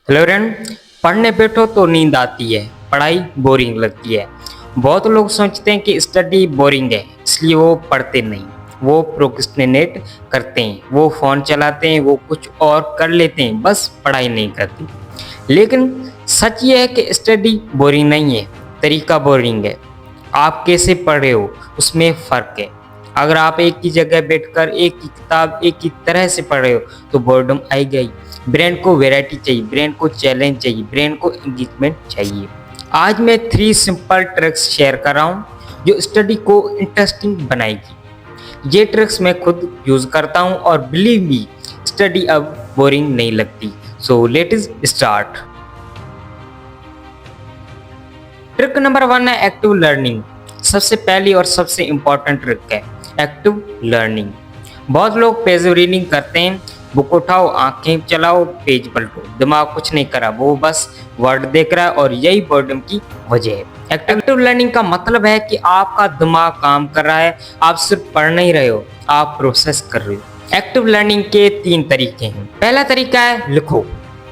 Hello friend, पढ़ने बैठो तो नींद आती है, पढ़ाई बोरिंग लगती है। बहुत लोग सोचते हैं कि स्टडी बोरिंग है, इसलिए वो पढ़ते नहीं। वो प्रोक्रेस्टिनेट करते हैं, वो फ़ोन चलाते हैं, वो कुछ और कर लेते हैं, बस पढ़ाई नहीं करते। लेकिन सच ये है कि स्टडी बोरिंग नहीं है, तरीका बोरिंग है। आप कैसे पढ़ रहे हो उसमें फ़र्क है। अगर आप एक ही जगह बैठकर एक ही किताब एक ही तरह से पढ़ रहे हो तो बोर्डम आएगा ही। ब्रेन को वैरायटी चाहिए, ब्रेन को चैलेंज चाहिए, ब्रेन को एंगेजमेंट चाहिए। आज मैं 3 सिंपल ट्रिक्स शेयर कर रहा हूँ जो स्टडी को इंटरेस्टिंग बनाएगी। ये ट्रिक्स मैं खुद यूज़ करता हूँ और बिलीव मी, स्टडी अब बोरिंग नहीं लगती। So let is start. Trick number 1 है एक्टिव लर्निंग। सबसे पहली और सबसे इम्पोर्टेंट ट्रिक है एक्टिव लर्निंग। बहुत लोग पैसिव रीडिंग करते हैं, बुक उठाओ, आंखें चलाओ, पेज पलटो, दिमाग कुछ नहीं करा, वो बस वर्ड देख रहा है और यही बोर्डम की वजह है। एक्टिव लर्निंग का मतलब है कि आपका दिमाग काम कर रहा है, आप सिर्फ पढ़ नहीं रहे हो, आप प्रोसेस कर रहे हो। एक्टिव लर्निंग के 3 तरीके हैं। पहला तरीका है लिखो,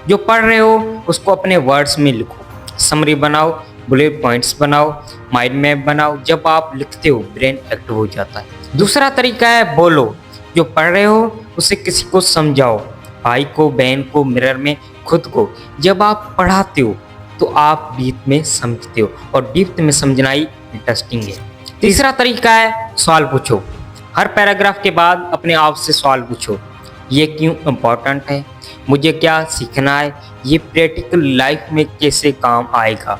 जो पढ़ रहे हो उसको अपने वर्ड्स में लिखो, समरी बनाओ, बुलेट पॉइंट्स बनाओ, माइंड मैप बनाओ। जब आप लिखते हो ब्रेन एक्टिव हो जाता है। दूसरा तरीका है बोलो, जो पढ़ रहे हो उसे किसी को समझाओ, भाई को, बहन को, मिरर में, खुद को। जब आप पढ़ाते हो तो आप डीप में समझते हो और डीप में समझना ही इंटरेस्टिंग है। तीसरा तरीका है सवाल पूछो। हर पैराग्राफ के बाद अपने आप से सवाल पूछो, ये क्यों इम्पोर्टेंट है, मुझे क्या सीखना है, ये प्रैक्टिकल लाइफ में कैसे काम आएगा।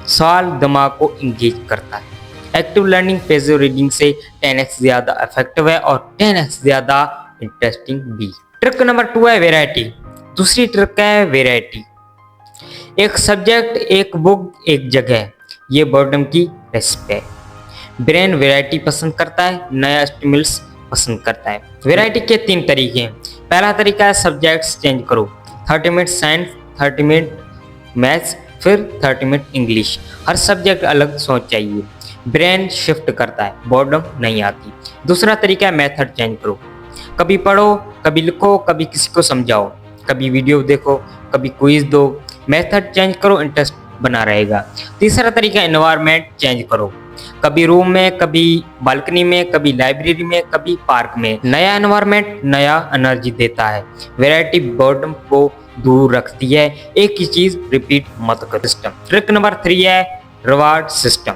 सवाल दिमाग को इंगेज करता है। एक्टिव लर्निंग पैसिव रीडिंग से 10x ज़्यादा इफेक्टिव है और 10x ज़्यादा इंटरेस्टिंग भी। ट्रिक नंबर 2 है वैरायटी। दूसरी ट्रिक है वैरायटी। एक सब्जेक्ट, एक बुक, एक जगह, ये बोर्डम की रेसिपी है। ब्रेन वैरायटी पसंद करता है, नया स्टिमुलस पसंद करता है। वैरायटी के 3 तरीके हैं। पहला तरीका है सब्जेक्ट्स चेंज करो, 30 मिनट साइंस, 30 मिनट मैथ्स, फिर 30 मिनट इंग्लिश। हर सब्जेक्ट अलग सोच चाहिए, ब्रेन शिफ्ट करता है, बोर्डम नहीं आती। दूसरा तरीका है मेथड चेंज करो, कभी पढ़ो, कभी लिखो, कभी किसी को समझाओ, कभी वीडियो देखो, कभी क्विज दो। मेथड चेंज करो, इंटरेस्ट बना रहेगा। तीसरा तरीका एनवायरनमेंट चेंज करो, कभी रूम में, कभी बालकनी में, कभी लाइब्रेरी में, कभी पार्क में। नया एनवायरनमेंट नया एनर्जी देता है। वैरायटी बोर्डम को दूर रखती है, एक ही चीज रिपीट मत करो। सिस्टम। ट्रिक नंबर 3 है रिवार्ड सिस्टम।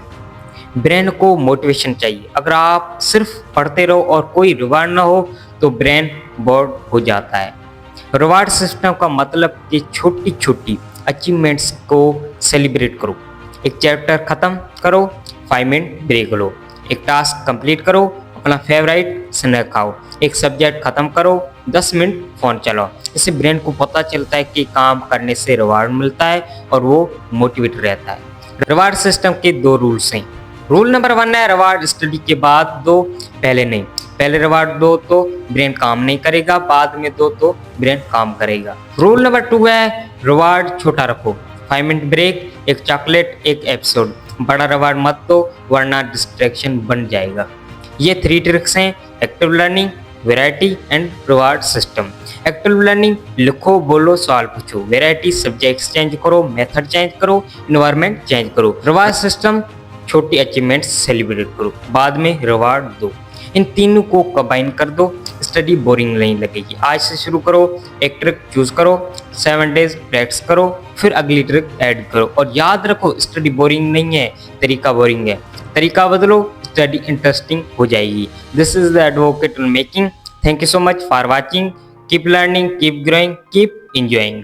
ब्रेन को मोटिवेशन चाहिए। अगर आप सिर्फ पढ़ते रहो और कोई रिवार्ड ना हो तो ब्रेन बोर्ड हो जाता है। रिवार्ड सिस्टम का मतलब कि छोटी छोटी अचीवमेंट्स को सेलिब्रेट करो। एक चैप्टर खत्म करो, 5 मिनट ब्रेक लो। एक टास्क कंप्लीट करो, अपना फेवरेट स्नैक खाओ। एक सब्जेक्ट खत्म करो, 10 मिनट फोन चलाओ। इससे ब्रेन को पता चलता है कि काम करने से रिवार्ड मिलता है और वो मोटिवेट रहता है। रिवार्ड सिस्टम के 2 रूल्स हैं। रूल नंबर 1 है रिवार्ड स्टडी के बाद दो, पहले नहीं। पहले रिवार्ड दो तो ब्रेन काम नहीं करेगा, बाद में दो तो ब्रेन काम करेगा। रूल नंबर 2 है रिवार्ड छोटा रखो, 5 मिनट ब्रेक, एक चॉकलेट, एक एपिसोड। बड़ा रिवार्ड मत दो वरना डिस्ट्रैक्शन बन जाएगा। ये 3 ट्रिक्स हैं active learning, variety and reward system. Active learning लिखो, बोलो, सवाल पूछो। वैरायटी सब्जेक्ट्स चेंज करो, मेथड चेंज करो, एनवायरनमेंट चेंज करो। रिवार्ड सिस्टम छोटी अचीवमेंट्स सेलिब्रेट करो, बाद में रिवार्ड दो। इन तीनों को कंबाइन कर दो, स्टडी बोरिंग नहीं लगेगी। आज से शुरू करो, एक ट्रिक चूज करो, 7 डेज प्रैक्टिस करो, फिर अगली ट्रिक ऐड करो। और याद रखो स्टडी बोरिंग नहीं है, तरीका बोरिंग है। तरीका बदलो, स्टडी इंटरेस्टिंग हो जाएगी। This is the advocate making. Thank you so much for watching. Keep learning, keep growing, keep enjoying.